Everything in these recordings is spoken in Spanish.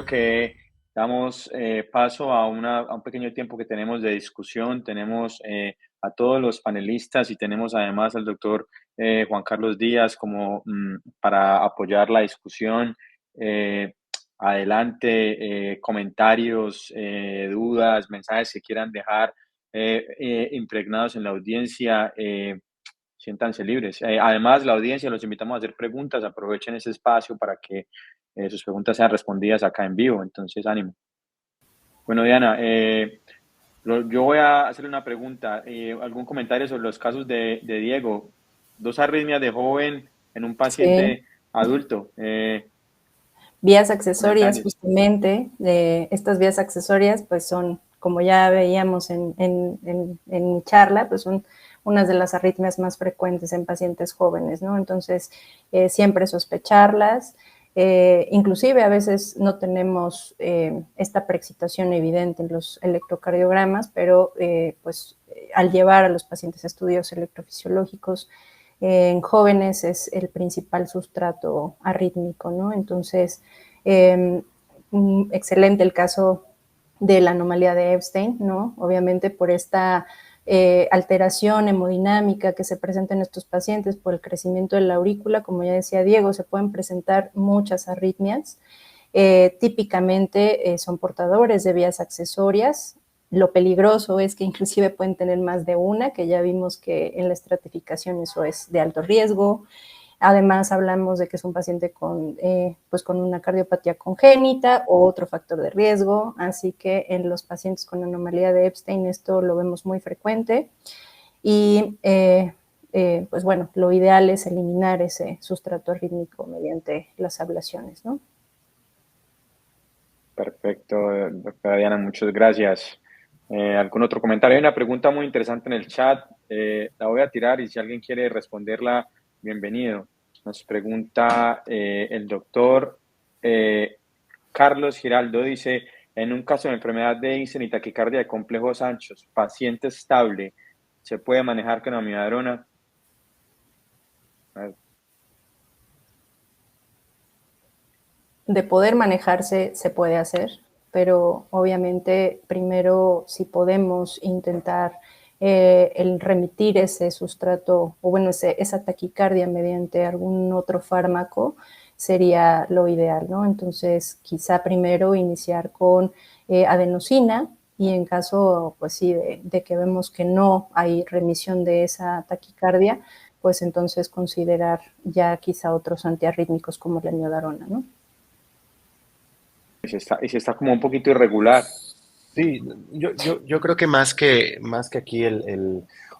creo que damos paso a, a un pequeño tiempo que tenemos de discusión. Tenemos a todos los panelistas y tenemos además al doctor Juan Carlos Díaz como para apoyar la discusión. Eh, Adelante, comentarios, dudas, mensajes que quieran dejar impregnados en la audiencia. Siéntanse libres. Además, la audiencia los invitamos a hacer preguntas. Aprovechen ese espacio para que sus preguntas sean respondidas acá en vivo. Entonces, ánimo. Bueno, Diana, yo voy a hacerle una pregunta. ¿Algún comentario sobre los casos de Diego? Dos arritmias de joven en un Sí, paciente adulto. vías accesorias Comentarios. justamente, estas vías accesorias pues son, como ya veíamos en mi charla, pues son unas de las arritmias más frecuentes en pacientes jóvenes, ¿no? Entonces, siempre sospecharlas, inclusive a veces no tenemos esta preexcitación evidente en los electrocardiogramas, pero pues al llevar a los pacientes a estudios electrofisiológicos en jóvenes es el principal sustrato arrítmico, ¿no? Entonces, eh, excelente el caso de la anomalía de Epstein, ¿no? Obviamente por esta alteración hemodinámica que se presenta en estos pacientes por el crecimiento de la aurícula, como ya decía Diego, se pueden presentar muchas arritmias. Típicamente son portadores de vías accesorias. Lo peligroso es que inclusive pueden tener más de una, que ya vimos que en la estratificación eso es de alto riesgo. Además, hablamos de que es un paciente pues con una cardiopatía congénita o otro factor de riesgo, así que en los pacientes con anomalía de Epstein esto lo vemos muy frecuente y pues bueno, lo ideal es eliminar ese sustrato arrítmico mediante las ablaciones, ¿no? Perfecto, doctora Diana, muchas gracias. ¿Algún otro comentario? Hay una pregunta muy interesante en el chat. La voy a tirar y si alguien quiere responderla, bienvenido. Nos pregunta el doctor Carlos Giraldo, dice, en un caso de enfermedad de Einstein y taquicardia de complejos anchos, paciente estable, ¿se puede manejar con amiodarona? De poder manejarse se puede hacer, pero obviamente primero si podemos intentar el remitir ese sustrato o bueno, esa taquicardia mediante algún otro fármaco sería lo ideal, ¿no? Entonces quizá primero iniciar con adenosina y en caso, pues sí, de que vemos que no hay remisión de esa taquicardia, pues entonces considerar ya quizá otros antiarrítmicos como la miodarona, ¿no? Y si está como un poquito irregular. Sí, yo creo que más que aquí o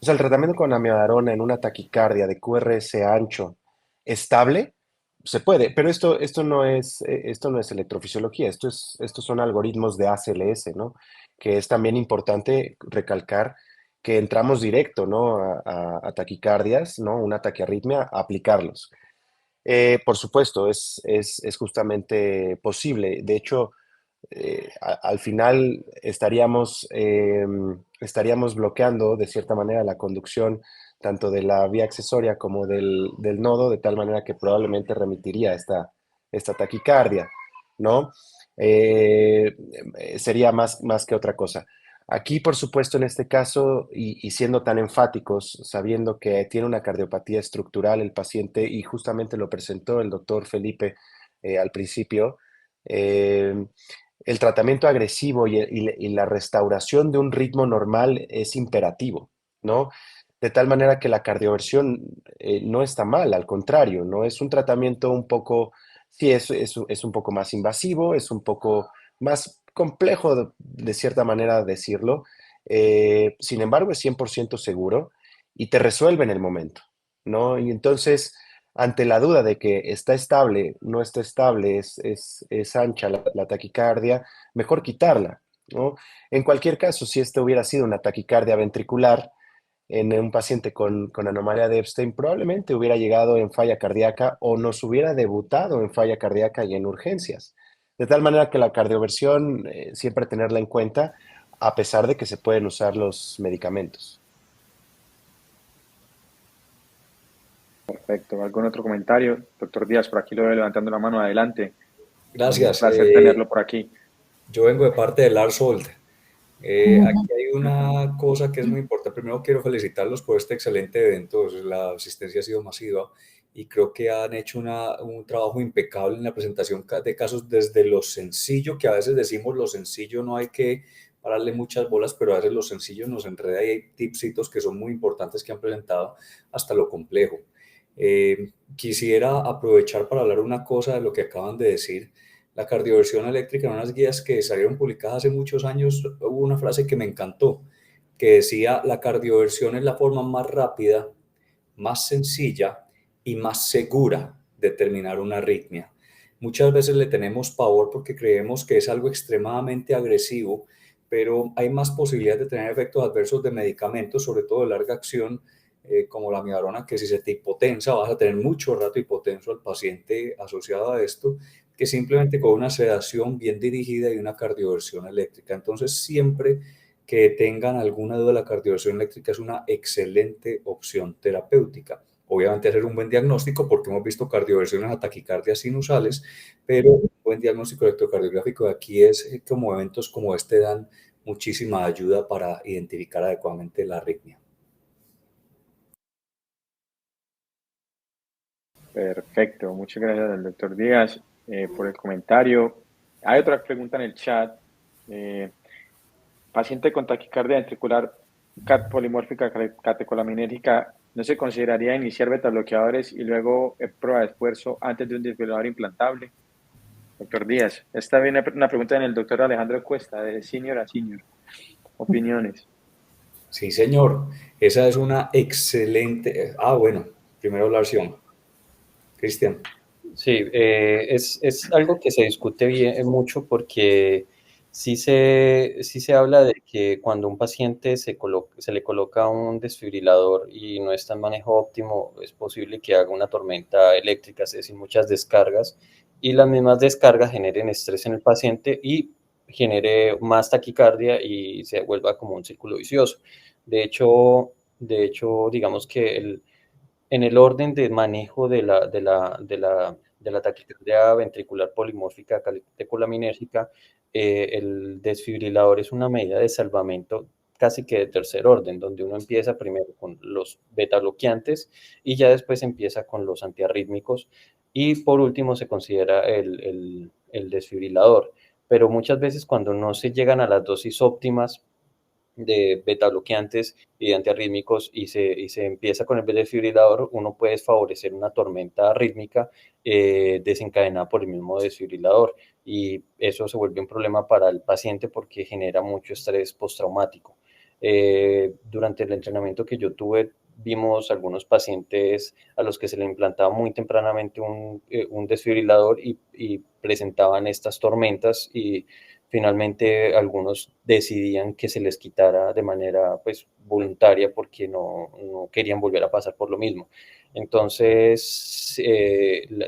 sea, el tratamiento con amiodarona en una taquicardia de QRS ancho estable, se puede, pero esto no es electrofisiología, estos son algoritmos de ACLS, ¿no? Que es también importante recalcar que entramos directo, ¿no? A taquicardias, ¿no? Una taquiarritmia, a aplicarlos. Por supuesto, es justamente posible. De hecho, al final estaríamos bloqueando de cierta manera la conducción tanto de la vía accesoria como del nodo, de tal manera que probablemente remitiría esta taquicardia, ¿no? Eh, Sería más que otra cosa. Aquí, por supuesto, en este caso, y siendo tan enfáticos, sabiendo que tiene una cardiopatía estructural el paciente, y justamente lo presentó el doctor Felipe al principio, eh, el tratamiento agresivo y la restauración de un ritmo normal es imperativo, ¿no? De tal manera que la cardioversión no está mal, al contrario, ¿no? Es un tratamiento un poco, sí, es un poco más invasivo, es un poco más complejo de cierta manera decirlo, sin embargo es 100% seguro y te resuelve en el momento, ¿no? Y entonces ante la duda de que está estable, no está estable, es ancha la taquicardia, mejor quitarla, ¿no? En cualquier caso, si esta hubiera sido una taquicardia ventricular en un paciente con anomalía de Epstein, probablemente hubiera llegado en falla cardíaca o nos hubiera debutado en falla cardíaca y en urgencias. De tal manera que la cardioversión, siempre tenerla en cuenta, a pesar de que se pueden usar los medicamentos. Perfecto. ¿Algún otro comentario? Doctor Díaz, por aquí lo veo levantando la mano. Adelante. Un Gracias. placer tenerlo por aquí. Yo vengo de parte de Lars Holt. Aquí hay una cosa que es muy importante. Primero quiero felicitarlos por este excelente evento. La asistencia ha sido masiva y creo que han hecho un trabajo impecable en la presentación de casos desde lo sencillo, que a veces decimos lo sencillo no hay que pararle muchas bolas, pero a veces lo sencillo nos enreda y hay tipsitos que son muy importantes que han presentado hasta lo complejo. Quisiera aprovechar para hablar una cosa de lo que acaban de decir. La cardioversión eléctrica, en unas guías que salieron publicadas hace muchos años, hubo una frase que me encantó, que decía, la cardioversión es la forma más rápida, más sencilla y más segura de terminar una arritmia. Muchas veces le tenemos pavor porque creemos que es algo extremadamente agresivo, pero hay más posibilidades de tener efectos adversos de medicamentos, sobre todo de larga acción, como la amiodarona, que si se te hipotensa, vas a tener mucho rato hipotenso al paciente asociado a esto, que simplemente con una sedación bien dirigida y una cardioversión eléctrica. Entonces, siempre que tengan alguna duda, la cardioversión eléctrica es una excelente opción terapéutica. Obviamente hacer un buen diagnóstico, porque hemos visto cardioversiones a taquicardias sinusales, pero un buen diagnóstico electrocardiográfico de aquí es como eventos como este dan muchísima ayuda para identificar adecuadamente la arritmia. Perfecto, muchas gracias al doctor Díaz por el comentario. Hay otra pregunta en el chat. Paciente con taquicardia ventricular polimórfica catecolaminérgica, ¿no se consideraría iniciar betabloqueadores y luego prueba de esfuerzo antes de un desfibrilador implantable? Doctor Díaz, esta viene una pregunta en el doctor Alejandro Cuesta, de senior a senior. Opiniones. Sí, señor. Esa es una excelente... bueno, primero la versión. Cristian. Sí, es algo que se discute bien, mucho porque sí se habla de que cuando un paciente se le coloca un desfibrilador y no está en manejo óptimo, es posible que haga una tormenta eléctrica, es decir, muchas descargas, y las mismas descargas generen estrés en el paciente y genere más taquicardia y se vuelva como un círculo vicioso. De hecho, digamos que en el orden de manejo de la taquicardia ventricular polimórfica catecolaminérgica, el desfibrilador es una medida de salvamento casi que de tercer orden, donde uno empieza primero con los beta bloqueantes y ya después empieza con los antiarrítmicos y por último se considera el desfibrilador. Pero muchas veces cuando no se llegan a las dosis óptimas de beta bloqueantes y de antiarrítmicos y se empieza con el desfibrilador, uno puede favorecer una tormenta rítmica desencadenada por el mismo desfibrilador y eso se vuelve un problema para el paciente porque genera mucho estrés postraumático. Durante el entrenamiento que yo tuve, vimos algunos pacientes a los que se le implantaba muy tempranamente un desfibrilador y presentaban estas tormentas y finalmente algunos decidían que se les quitara de manera pues voluntaria porque no querían volver a pasar por lo mismo. Entonces,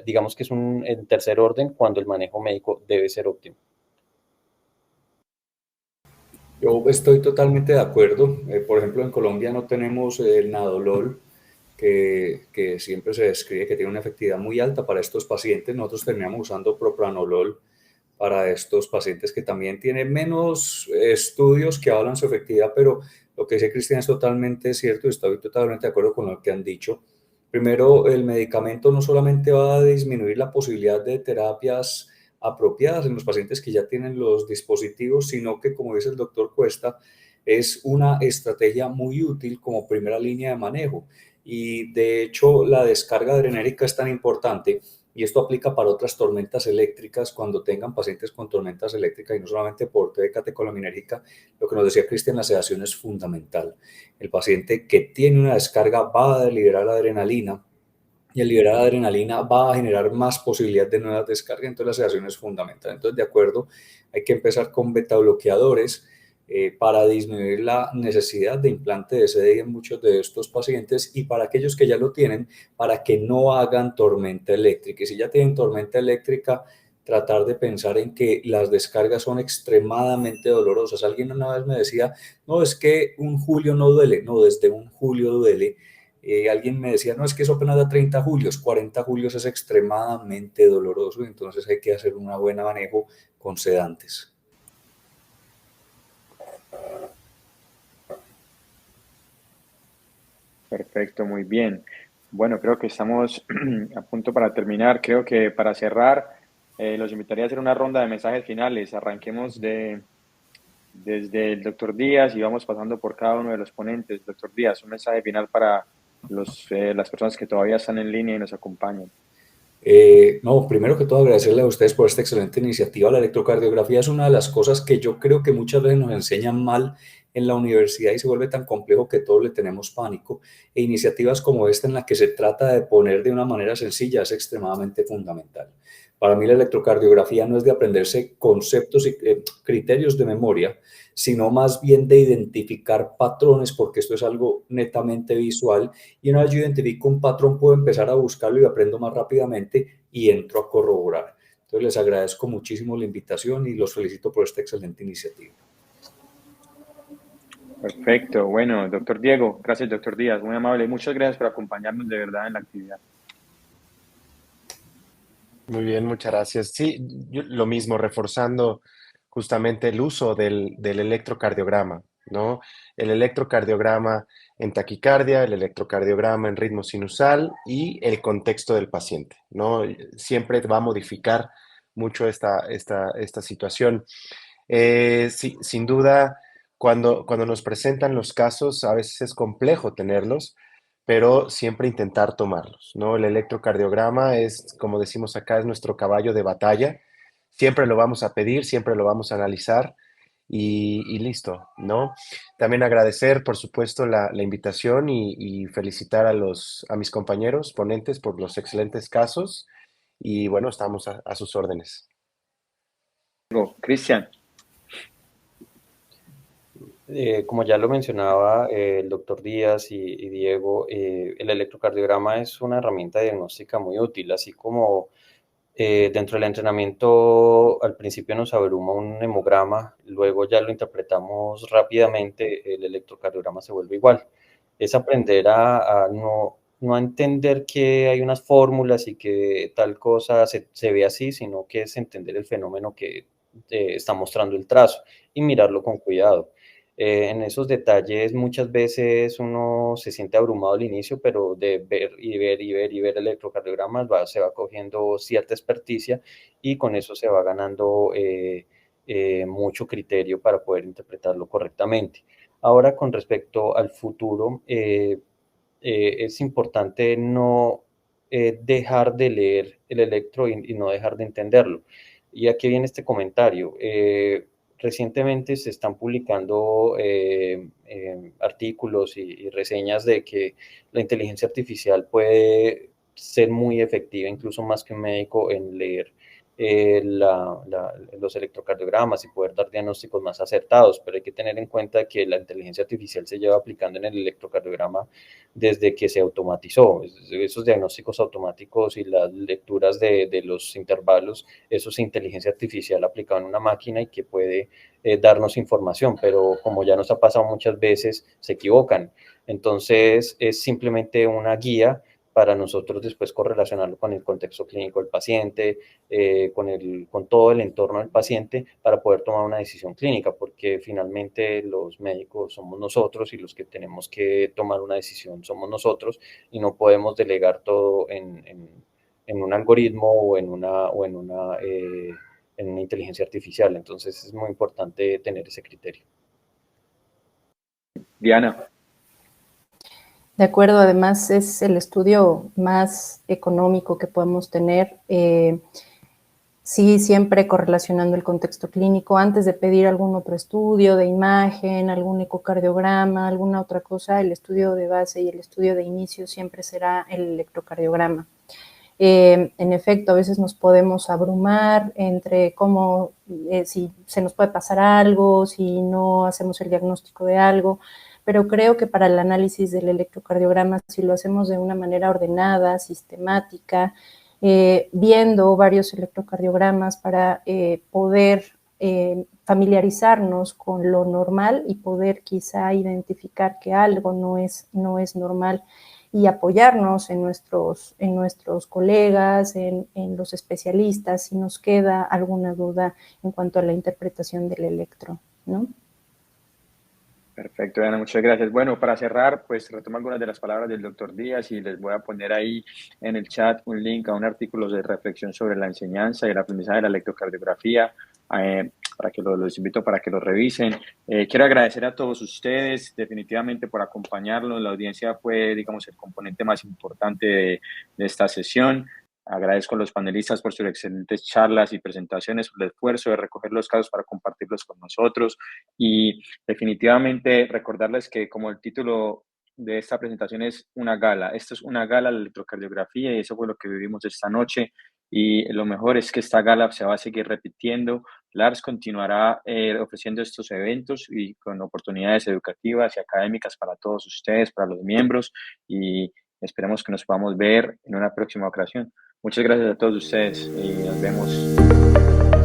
digamos que es en tercer orden cuando el manejo médico debe ser óptimo. Yo estoy totalmente de acuerdo. Por ejemplo, en Colombia no tenemos el Nadolol, que siempre se describe que tiene una efectividad muy alta para estos pacientes. Nosotros terminamos usando propranolol para estos pacientes que también tienen menos estudios que hablan su efectividad, pero lo que dice Cristian es totalmente cierto y estoy totalmente de acuerdo con lo que han dicho. Primero, el medicamento no solamente va a disminuir la posibilidad de terapias apropiadas en los pacientes que ya tienen los dispositivos, sino que, como dice el doctor Cuesta, es una estrategia muy útil como primera línea de manejo. Y de hecho, la descarga adrenérgica es tan importante y esto aplica para otras tormentas eléctricas cuando tengan pacientes con tormentas eléctricas y no solamente por TD catecolaminérgica. Lo que nos decía Cristian, la sedación es fundamental. El paciente que tiene una descarga va a liberar adrenalina y al liberar adrenalina va a generar más posibilidad de nuevas descargas, entonces la sedación es fundamental. Entonces, de acuerdo, hay que empezar con beta bloqueadores para disminuir la necesidad de implante de CDI en muchos de estos pacientes y para aquellos que ya lo tienen, para que no hagan tormenta eléctrica. Y si ya tienen tormenta eléctrica, tratar de pensar en que las descargas son extremadamente dolorosas. Alguien una vez me decía, no, es que un julio no duele. No, desde un julio duele. Alguien me decía, no, es que eso apenas da 30 julios, 40 julios es extremadamente doloroso, entonces hay que hacer un buen manejo con sedantes. Perfecto, muy bien. Bueno, creo que estamos a punto para terminar. Creo que para cerrar, los invitaría a hacer una ronda de mensajes finales. Arranquemos desde el doctor Díaz y vamos pasando por cada uno de los ponentes. Doctor Díaz, un mensaje final para las personas que todavía están en línea y nos acompañan. No, primero que todo agradecerle a ustedes por esta excelente iniciativa. La electrocardiografía es una de las cosas que yo creo que muchas veces nos enseñan mal en la universidad y se vuelve tan complejo que todos le tenemos pánico. E iniciativas como esta en la que se trata de poner de una manera sencilla es extremadamente fundamental. Para mí la electrocardiografía no es de aprenderse conceptos y criterios de memoria, sino más bien de identificar patrones, porque esto es algo netamente visual y una vez yo identifico un patrón puedo empezar a buscarlo y aprendo más rápidamente y entro a corroborar. Entonces les agradezco muchísimo la invitación y los felicito por esta excelente iniciativa. Perfecto. Bueno, doctor Diego, gracias, doctor Díaz, muy amable. Muchas gracias por acompañarnos de verdad en la actividad. Muy bien, muchas gracias. Sí, lo mismo, reforzando justamente el uso del electrocardiograma, ¿no? El electrocardiograma en taquicardia, el electrocardiograma en ritmo sinusal y el contexto del paciente, ¿no? Siempre va a modificar mucho esta situación. Sí, sin duda, cuando nos presentan los casos, a veces es complejo tenerlos, pero siempre intentar tomarlos, ¿no? El electrocardiograma es, como decimos acá, es nuestro caballo de batalla. Siempre lo vamos a pedir, siempre lo vamos a analizar y listo, ¿no? También agradecer, por supuesto, la invitación y felicitar a mis compañeros ponentes por los excelentes casos y bueno, estamos a sus órdenes. Cristian. Como ya lo mencionaba el doctor Díaz y Diego, el electrocardiograma es una herramienta diagnóstica muy útil, así como dentro del entrenamiento al principio nos abruma un hemograma, luego ya lo interpretamos rápidamente, el electrocardiograma se vuelve igual. Es aprender a no entender que hay unas fórmulas y que tal cosa se ve así, sino que es entender el fenómeno que está mostrando el trazo y mirarlo con cuidado. En esos detalles muchas veces uno se siente abrumado al inicio, pero de ver y ver y ver y ver electrocardiogramas se va cogiendo cierta experticia y con eso se va ganando mucho criterio para poder interpretarlo correctamente. Ahora, con respecto al futuro, es importante no dejar de leer el electro y no dejar de entenderlo. Y aquí viene este comentario. Recientemente se están publicando artículos y reseñas de que la inteligencia artificial puede ser muy efectiva, incluso más que un médico, en leer los electrocardiogramas y poder dar diagnósticos más acertados, pero hay que tener en cuenta que la inteligencia artificial se lleva aplicando en el electrocardiograma desde que se automatizó. Esos diagnósticos automáticos y las lecturas de los intervalos, eso es inteligencia artificial aplicada en una máquina y que puede darnos información, pero como ya nos ha pasado muchas veces, se equivocan. Entonces, es simplemente una guía para nosotros después correlacionarlo con el contexto clínico del paciente, con todo el entorno del paciente para poder tomar una decisión clínica, porque finalmente los médicos somos nosotros y los que tenemos que tomar una decisión somos nosotros y no podemos delegar todo en un algoritmo o en una inteligencia artificial. Entonces es muy importante tener ese criterio. Diana. De acuerdo, además es el estudio más económico que podemos tener. Sí, siempre correlacionando el contexto clínico. Antes de pedir algún otro estudio de imagen, algún ecocardiograma, alguna otra cosa, el estudio de base y el estudio de inicio siempre será el electrocardiograma. En efecto, a veces nos podemos abrumar entre cómo, si se nos puede pasar algo, si no hacemos el diagnóstico de algo, pero creo que para el análisis del electrocardiograma, si lo hacemos de una manera ordenada, sistemática, viendo varios electrocardiogramas para poder familiarizarnos con lo normal y poder quizá identificar que algo no es normal, y apoyarnos en nuestros colegas, en los especialistas, si nos queda alguna duda en cuanto a la interpretación del electro, ¿no? Perfecto, Diana, muchas gracias. Bueno, para cerrar, pues retomo algunas de las palabras del doctor Díaz y les voy a poner ahí en el chat un link a un artículo de reflexión sobre la enseñanza y el aprendizaje de la electrocardiografía, para que los invito para que lo revisen. Quiero agradecer a todos ustedes definitivamente por acompañarnos. La audiencia fue, digamos, el componente más importante de esta sesión. Agradezco a los panelistas por sus excelentes charlas y presentaciones, por el esfuerzo de recoger los casos para compartirlos con nosotros y definitivamente recordarles que como el título de esta presentación es una gala, esto es una gala de electrocardiografía y eso fue lo que vivimos esta noche y lo mejor es que esta gala se va a seguir repitiendo. Lars continuará ofreciendo estos eventos y con oportunidades educativas y académicas para todos ustedes, para los miembros y esperemos que nos podamos ver en una próxima ocasión. Muchas gracias a todos ustedes y nos vemos.